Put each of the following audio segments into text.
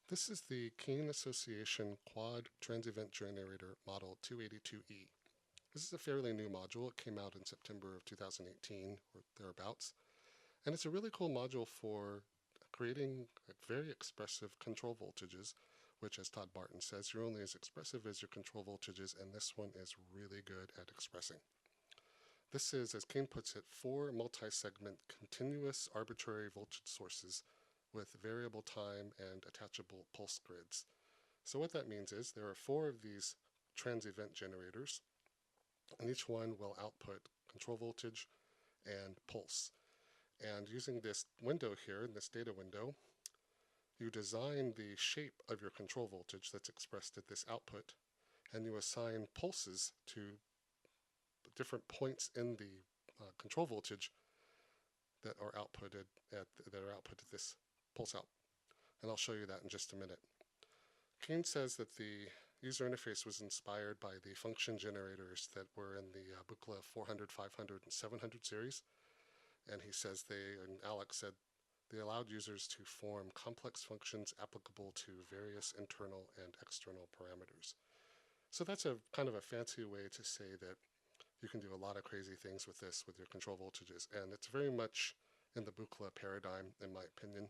This is the Kane Association Quad Transevent Generator Model 282E. This is a fairly new module. It came out in September of 2018 or thereabouts. And it's a really cool module for creating very expressive control voltages, which, as Todd Barton says, you're only as expressive as your control voltages, and this one is really good at expressing. This is, as Kane puts it, 4 multi-segment continuous arbitrary voltage sources with variable time and attachable pulse grids. So what that means is there are 4 of these Transevent generators, and each one will output control voltage and pulse. And using this window here, this data window, you design the shape of your control voltage that's expressed at this output, and you assign pulses to different points in the control voltage that are outputted at this pulse out. And I'll show you that in just a minute. Kane says that the user interface was inspired by the function generators that were in the Buchla 400, 500, and 700 series. And he says and Alex said, they allowed users to form complex functions applicable to various internal and external parameters. So that's a kind of a fancy way to say that you can do a lot of crazy things with this, with your control voltages. And it's very much in the Buchla paradigm, in my opinion,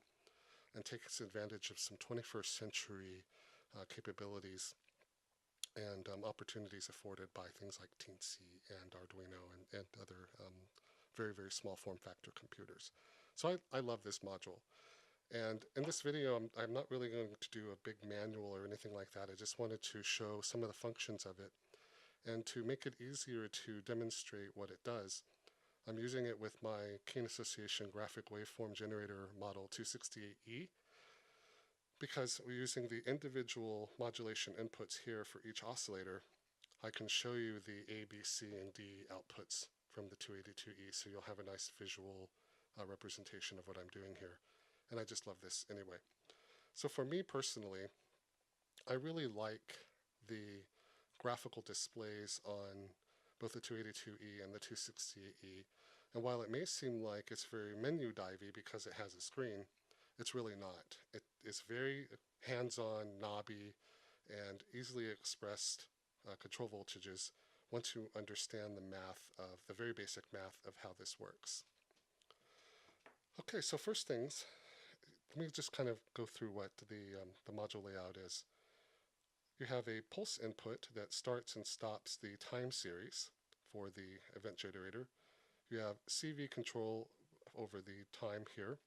and takes advantage of some 21st century capabilities and opportunities afforded by things like Teensy and Arduino and other very, very small form factor computers. So I love this module. And in this video, I'm not really going to do a big manual or anything like that. I just wanted to show some of the functions of it. And to make it easier to demonstrate what it does, I'm using it with my Kane Association Graphic Waveform Generator Model 268E, because we're using the individual modulation inputs here for each oscillator. I can show you the A, B, C, and D outputs from the 282E, so you'll have a nice visual representation of what I'm doing here. And I just love this anyway. So for me personally, I really like the graphical displays on both the 282E and the 268E. And while it may seem like it's very menu divey because it has a screen, it's really not. It is very hands-on, knobby, and easily expressed control voltages once you understand the very basic math of how this works. Okay, so first things, let me just kind of go through what the module layout is. You have a pulse input that starts and stops the time series for the event generator. You have CV control over the time here,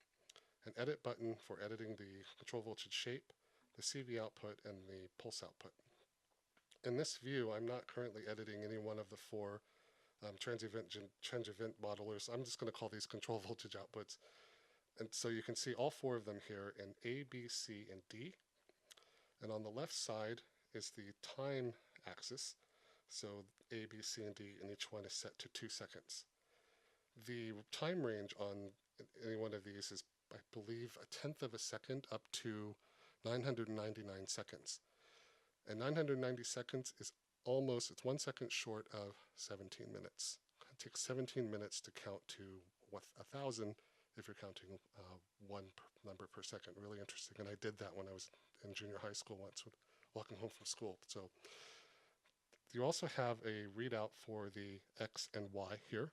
an edit button for editing the control voltage shape, the CV output, and the pulse output. In this view, I'm not currently editing any one of the 4 Transevent modelers. I'm just going to call these control voltage outputs. And so you can see all 4 of them here in A, B, C, and D. And on the left side is the time axis. So A, B, C, and D, and each one is set to 2 seconds. The time range on any one of these is, I believe, 1/10 of a second up to 999 seconds. And 990 seconds is it's 1 second short of 17 minutes. It takes 17 minutes to count to 1,000 if you're counting one number per second. Really interesting. And I did that when I was in junior high school once, walking home from school. So you also have a readout for the X and Y here.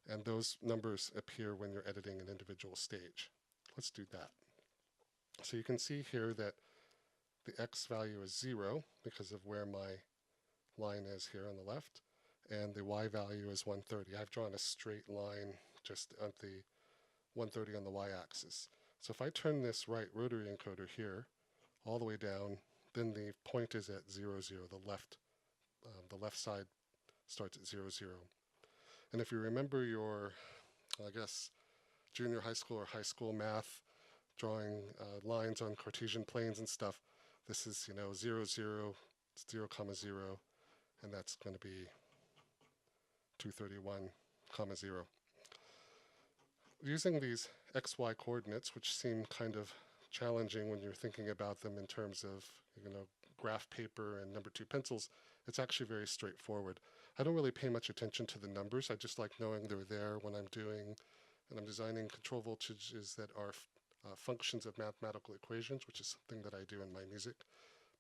And those numbers appear when you're editing an individual stage. Let's do that. So you can see here that the X value is 0 because of where my line is here on the left, and the Y value is 130. I've drawn a straight line just at the 130 on the Y-axis. So if I turn this right rotary encoder here all the way down, then the point is at 0, 0. The left side starts at 0, 0. And if you remember your, I guess, junior high school or high school math, drawing lines on Cartesian planes and stuff, this is, 0, 0, 0, 0, and that's going to be 231, 0. Using these XY coordinates, which seem kind of challenging when you're thinking about them in terms of, graph paper and number 2 pencils, it's actually very straightforward. I don't really pay much attention to the numbers. I just like knowing they're there when I'm designing control voltages that are functions of mathematical equations, which is something that I do in my music,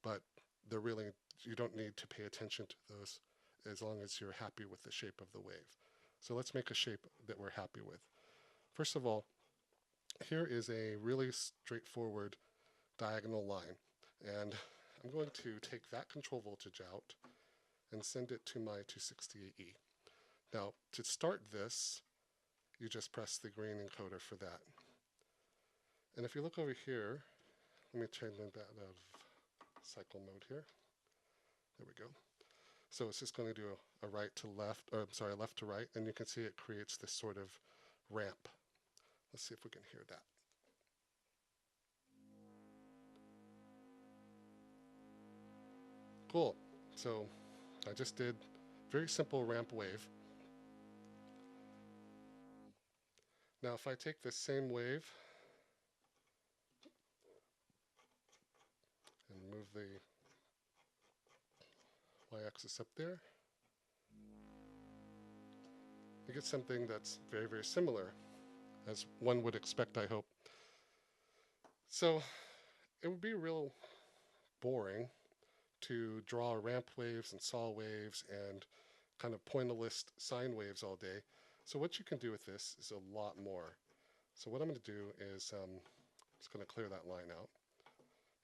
but they're really, you don't need to pay attention to those as long as you're happy with the shape of the wave. So let's make a shape that we're happy with. First of all, here is a really straightforward diagonal line, and I'm going to take that control voltage out and send it to my 268E. Now, to start this, you just press the green encoder for that. And if you look over here, let me turn that out of cycle mode here. There we go. So it's just going to do a right to left, or I'm sorry, left to right, and you can see it creates this sort of ramp. Let's see if we can hear that. Cool. So I just did very simple ramp wave. Now if I take this same wave and move the y-axis up there, you get something that's very, very similar, as one would expect, I hope. So it would be real boring to draw ramp waves and saw waves and kind of pointillist sine waves all day. So what you can do with this is a lot more. So what I'm going to do is I'm just going to clear that line out.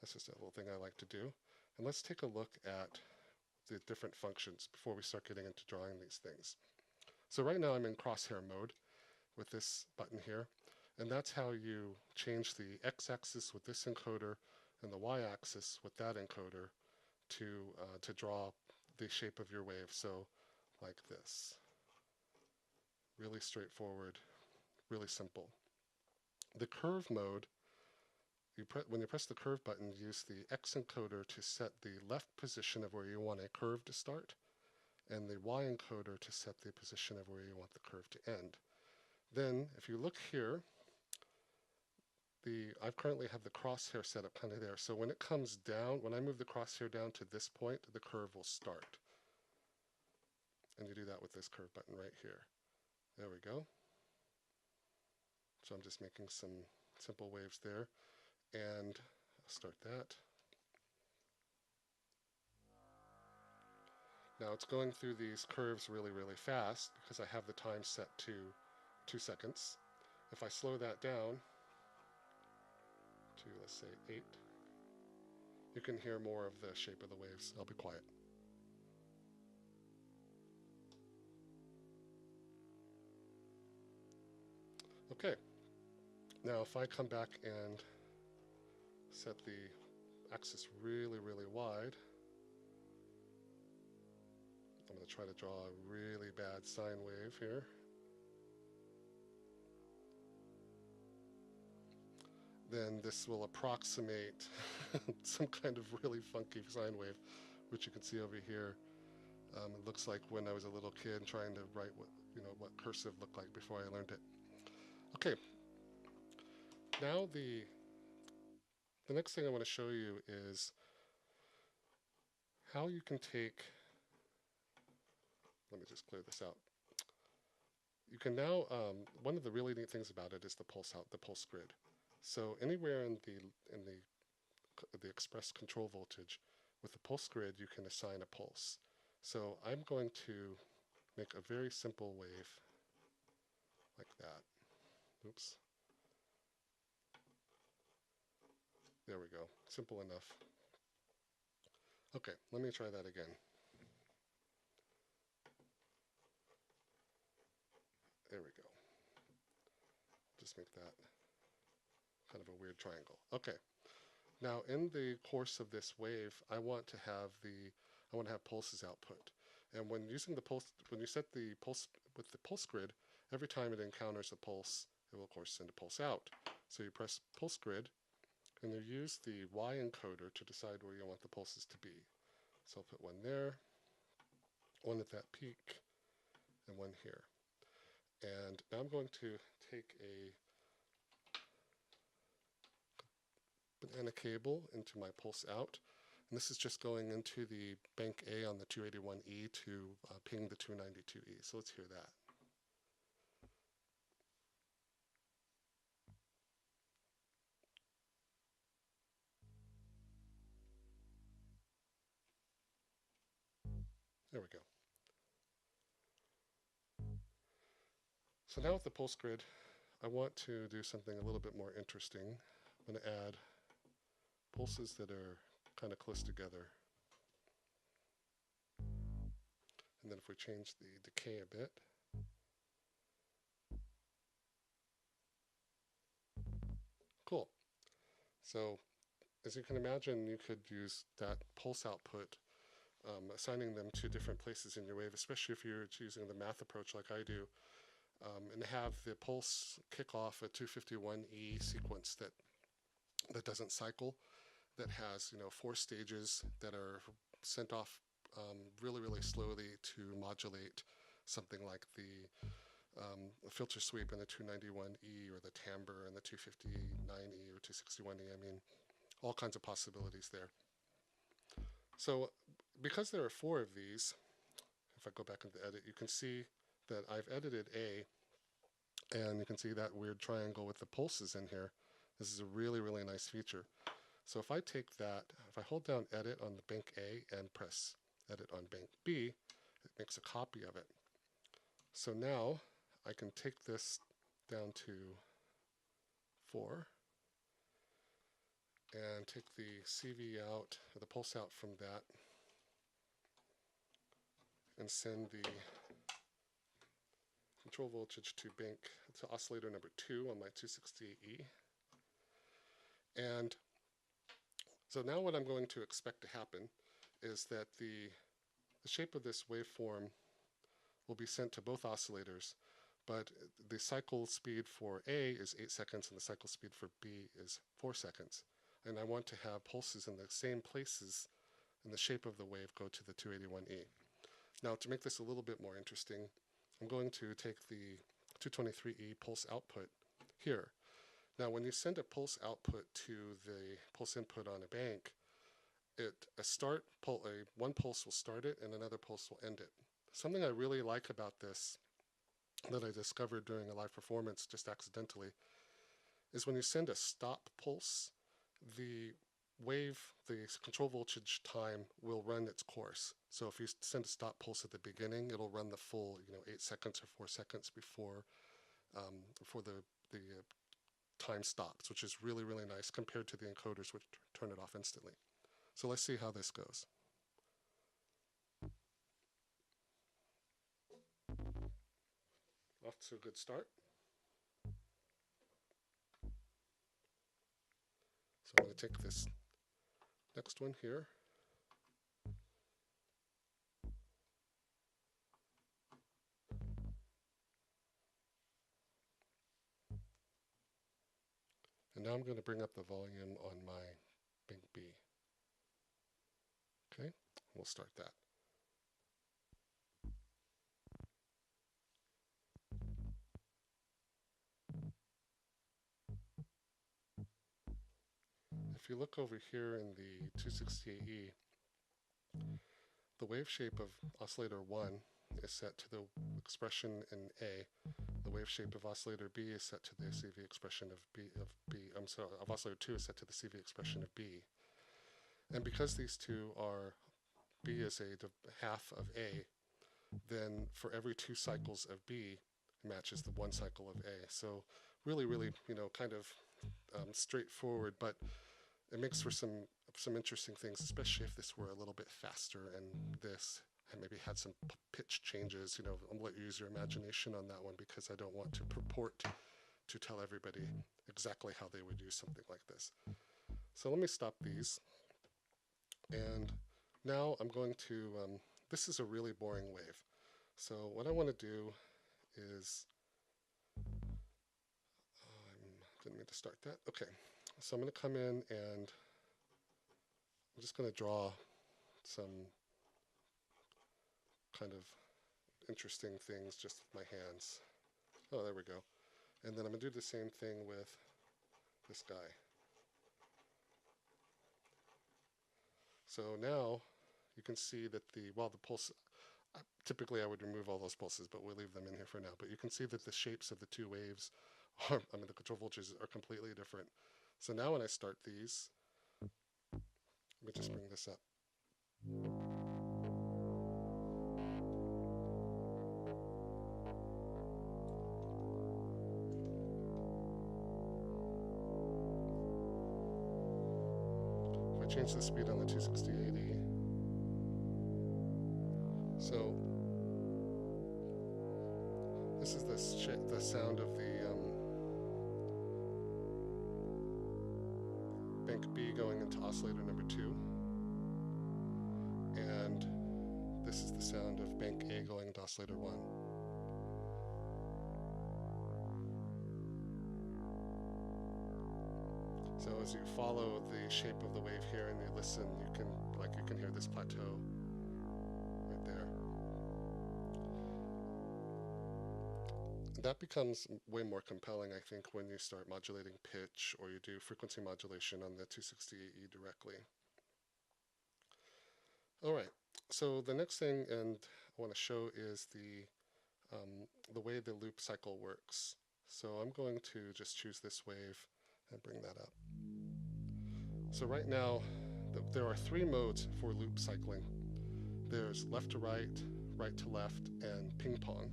That's just a little thing I like to do. And let's take a look at the different functions before we start getting into drawing these things. So right now I'm in crosshair mode with this button here, and that's how you change the x-axis with this encoder and the y-axis with that encoder to draw the shape of your wave. So like this. Really straightforward, really simple. The curve mode, when you press the curve button, use the X encoder to set the left position of where you want a curve to start, and the Y encoder to set the position of where you want the curve to end. Then, if you look here, I currently have the crosshair set up kind of there. So when it comes down, when I move the crosshair down to this point, the curve will start. And you do that with this curve button right here. There we go. So I'm just making some simple waves there. And I'll start that. Now it's going through these curves really, really fast because I have the time set to 2 seconds. If I slow that down to, let's say, 8, you can hear more of the shape of the waves. I'll be quiet. Okay, now if I come back and set the axis really, really wide, I'm going to try to draw a really bad sine wave here. Then this will approximate some kind of really funky sine wave, which you can see over here. It looks like when I was a little kid trying to write what cursive looked like before I learned it. Okay, now the next thing I want to show you is how you can take, let me just clear this out. You can now, one of the really neat things about it is the pulse grid. So anywhere in the express control voltage, with the pulse grid you can assign a pulse. So I'm going to make a very simple wave like that. Oops. There we go. Simple enough. Okay, let me try that again. There we go. Just make that kind of a weird triangle. Okay. Now in the course of this wave, I want to have pulses output. And when using the pulse, when you set the pulse with the pulse grid, every time it encounters a pulse, it will of course send a pulse out. So you press pulse grid, and you use the Y encoder to decide where you want the pulses to be. So I'll put one there, one at that peak, and one here. And now I'm going to take a banana cable into my pulse out. And this is just going into the bank A on the 281E to ping the 292E. So let's hear that. There we go. So now with the pulse grid, I want to do something a little bit more interesting. I'm going to add pulses that are kind of close together. And then if we change the decay a bit, cool. So as you can imagine, you could use that pulse output, assigning them to different places in your wave, especially if you're using the math approach like I do, and have the pulse kick off a 251E sequence that doesn't cycle, that has 4 stages that are sent off really, really slowly to modulate something like the filter sweep in the 291E or the timbre and the 259E or 261E. I mean, all kinds of possibilities there. So because there are 4 of these, if I go back into edit, you can see that I've edited A, and you can see that weird triangle with the pulses in here. This is a really, really nice feature. So if I take that, if I hold down edit on the bank A and press edit on bank B, it makes a copy of it. So now I can take this down to 4 and take the CV out, or the pulse out from that, and send the control voltage to oscillator number 2 on my 268E. And so now what I'm going to expect to happen is that the shape of this waveform will be sent to both oscillators, but the cycle speed for A is 8 seconds and the cycle speed for B is 4 seconds. And I want to have pulses in the same places in the shape of the wave go to the 281E. Now, to make this a little bit more interesting, I'm going to take the 223E pulse output here. Now, when you send a pulse output to the pulse input on a bank, one pulse will start it and another pulse will end it. Something I really like about this, that I discovered during a live performance just accidentally, is when you send a stop pulse, the control voltage time will run its course. So if you send a stop pulse at the beginning, it'll run the full 8 seconds or 4 seconds before the time stops, which is really, really nice compared to the encoders, which turn it off instantly. So let's see how this goes. Off to a good start. So I'm going to take this next one here. And now I'm going to bring up the volume on my bank B. Okay, we'll start that. If you look over here in the 268E, the wave shape of oscillator 1 is set to the expression in A. The wave shape of oscillator B is set to the CV expression of of oscillator 2 is set to the CV expression of B. And because these two are, B is a half of A, then for every 2 cycles of B, it matches the 1 cycle of A. So really, really, kind of straightforward, but it makes for some interesting things, especially if this were a little bit faster and this maybe had some pitch changes. I'm going to let you use your imagination on that one because I don't want to purport to tell everybody exactly how they would use something like this. So let me stop these. And now I'm going to, this is a really boring wave. So what I want to do is, didn't mean to start that. Okay, so I'm going to come in and I'm just going to draw some kind of interesting things just with my hands. Oh, there we go. And then I'm going to do the same thing with this guy. So now you can see that the pulse, typically I would remove all those pulses, but we'll leave them in here for now. But you can see that the shapes of the 2 waves are, the control voltages are completely different. So now when I start these, let me just bring this up. change the speed on the 260-80. So this is the sound of the bank B going into oscillator number 2. And this is the sound of bank A going into oscillator 1. So as you follow the shape of the wave here and you listen, you can hear this plateau right there. That becomes way more compelling, I think, when you start modulating pitch or you do frequency modulation on the 260-AE directly. All right, so the next thing I want to show is the way the loop cycle works. So I'm going to just choose this wave and bring that up. So right now, there are 3 modes for loop cycling. There's left to right, right to left, and ping pong.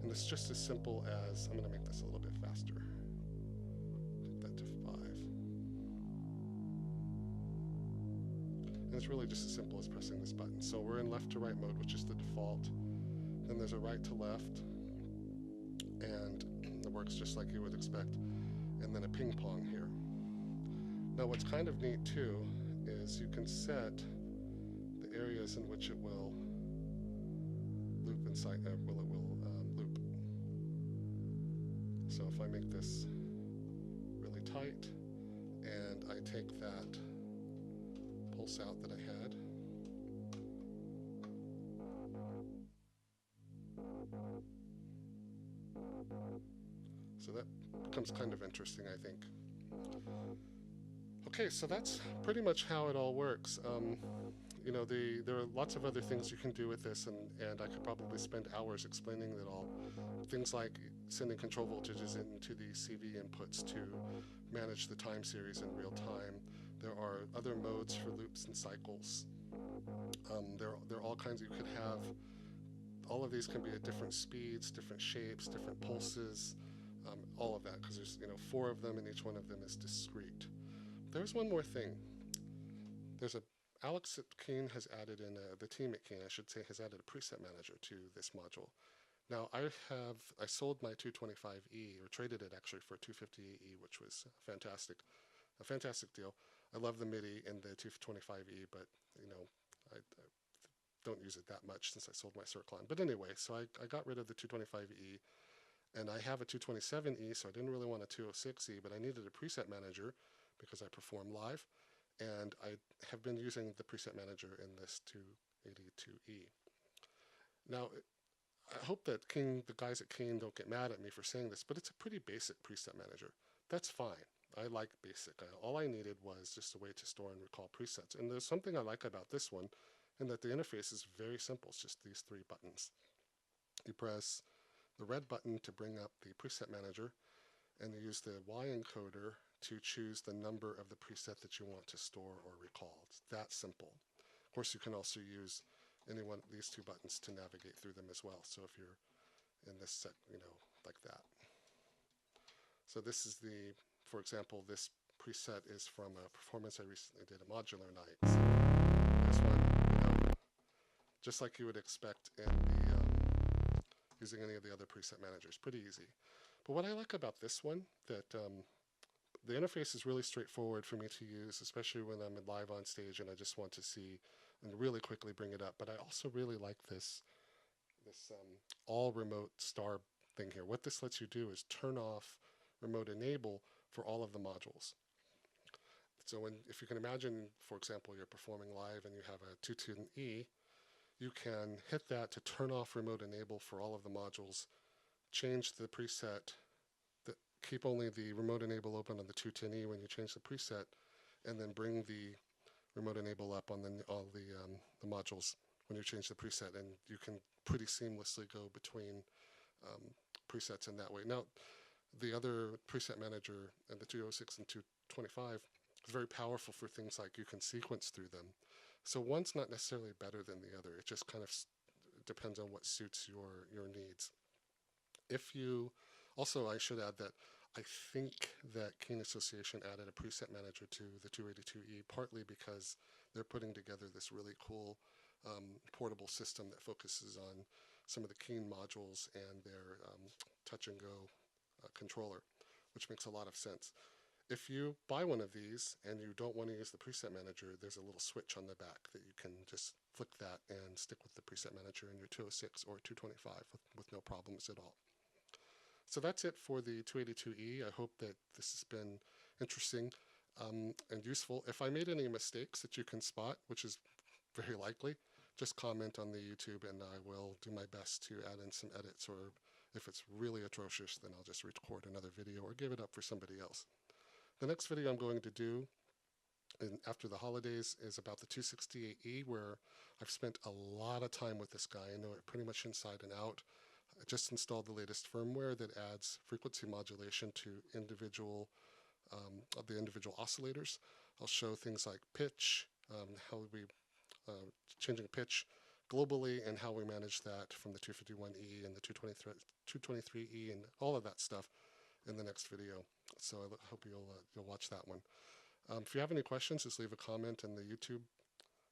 And it's just as simple as, I'm going to make this a little bit faster. Take that to 5. And it's really just as simple as pressing this button. So we're in left to right mode, which is the default. Then there's a right to left, and it works just like you would expect. And then a ping pong here. Now what's kind of neat too is you can set the areas in which it will loop inside, it will loop. So if I make this really tight and I take that pulse out that I had, so that becomes kind of interesting, I think. Okay, so that's pretty much how it all works. You know, there are lots of other things you can do with this, and I could probably spend hours explaining it all. Things like sending control voltages into the CV inputs to manage the time series in real time. There are other modes for loops and cycles. There are all kinds. You could have, all of these can be at different speeds, different shapes, different pulses, all of that, because there's 4 of them and each one of them is discrete. There's one more thing. Alex at Keen has added in, the team at Keen, I should say, has added a preset manager to this module. Now I sold my 225E, or traded it actually for a 250E, which was a fantastic deal. I love the MIDI in the 225E, but I don't use it that much since I sold my Circline. But anyway, so I got rid of the 225E, and I have a 227E, so I didn't really want a 206E, but I needed a preset manager because I perform live, and I have been using the preset manager in this 282E. Now, I hope that the guys at Keen don't get mad at me for saying this, but it's a pretty basic preset manager. That's fine. I like basic. All I needed was just a way to store and recall presets. And there's something I like about this one, in that the interface is very simple. It's just these 3 buttons. You press the red button to bring up the preset manager, and you use the Y encoder to choose the number of the preset that you want to store or recall. It's that simple. Of course, you can also use any one of these 2 buttons to navigate through them as well. So if you're in this set, like that. So this is for example, this preset is from a performance I recently did at Modular Nights. This one, just like you would expect in using any of the other preset managers, pretty easy. But what I like about this one, that the interface is really straightforward for me to use, especially when I'm live on stage and I just want to see and really quickly bring it up. But I also really like this all remote star thing here. What this lets you do is turn off remote enable for all of the modules. So if you can imagine, for example, you're performing live and you have a 210E, you can hit that to turn off remote enable for all of the modules, change the preset, keep only the remote enable open on the 210E when you change the preset, and then bring the remote enable up on all the modules when you change the preset, and you can pretty seamlessly go between presets in that way. Now, the other preset manager in the 206 and 225 is very powerful for things like you can sequence through them. So one's not necessarily better than the other. It just kind of depends on what suits your needs. Also, I should add that I think that Kane Association added a preset manager to the 282E partly because they're putting together this really cool portable system that focuses on some of the Kane modules and their touch and go controller, which makes a lot of sense. If you buy one of these and you don't want to use the preset manager, there's a little switch on the back that you can just flick that and stick with the preset manager in your 206 or 225 with no problems at all. So that's it for the 282E. I hope that this has been interesting and useful. If I made any mistakes that you can spot, which is very likely, just comment on the YouTube and I will do my best to add in some edits, or if it's really atrocious, then I'll just record another video or give it up for somebody else. The next video I'm going to do after the holidays is about the 268E, where I've spent a lot of time with this guy. I know it pretty much inside and out. I just installed the latest firmware that adds frequency modulation to individual oscillators. I'll show things like pitch, how we changing pitch globally, and how we manage that from the 251E and the 223E and all of that stuff in the next video. So I hope you'll watch that one. If you have any questions, just leave a comment in the YouTube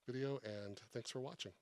video, and thanks for watching.